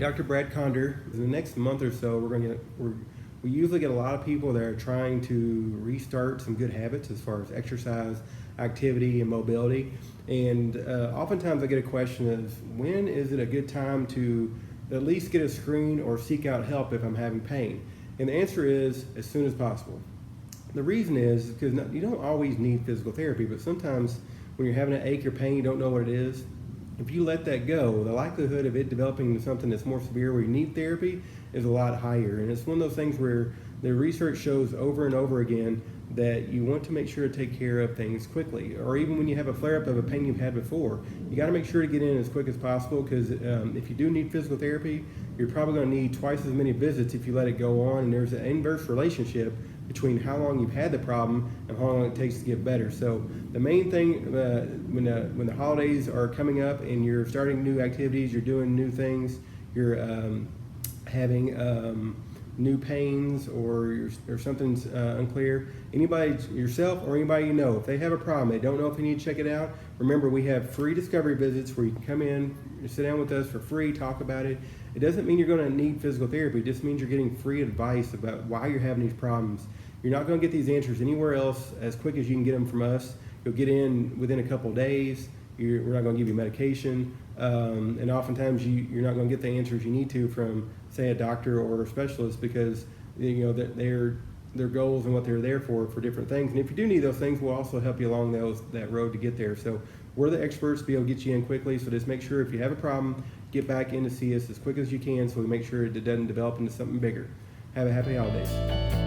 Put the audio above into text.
Dr. Brad Conder. In the next month or so, we usually get a lot of people that are trying to restart some good habits as far as exercise, activity, and mobility. And oftentimes I get a question of when is it a good time to at least get a screen or seek out help if I'm having pain? And the answer is as soon as possible. The reason is because you don't always need physical therapy, but sometimes when you're having an ache or pain, you don't know what it is. If you let that go, the likelihood of it developing into something that's more severe where you need therapy is a lot higher. And it's one of those things where the research shows over and over again that you want to make sure to take care of things quickly. Or even when you have a flare-up of a pain you've had before, you got to make sure to get in as quick as possible, because if you do need physical therapy, you're probably going to need twice as many visits if you let it go on. And there's an inverse relationship between how long you've had the problem and how long it takes to get better. So the main thing when the holidays are coming up and you're starting new activities, you're doing new things, you're having new pains or something's unclear, anybody, yourself or anybody you know, if they have a problem, they don't know if they need to check it out, remember we have free discovery visits where you can come in, sit down with us for free, talk about it. It doesn't mean you're going to need physical therapy. It just means you're getting free advice about why you're having these problems. You're not going to get these answers anywhere else as quick as you can get them from us. You'll get in within a couple of days. We're not going to give you medication. And oftentimes you're not going to get the answers you need to from, say, a doctor or a specialist, because their goals and what they're there for different things. And if you do need those things, we'll also help you along that road to get there. So we're the experts to be able to get you in quickly. So just make sure if you have a problem, get back in to see us as quick as you can so we make sure it doesn't develop into something bigger. Have a happy holidays.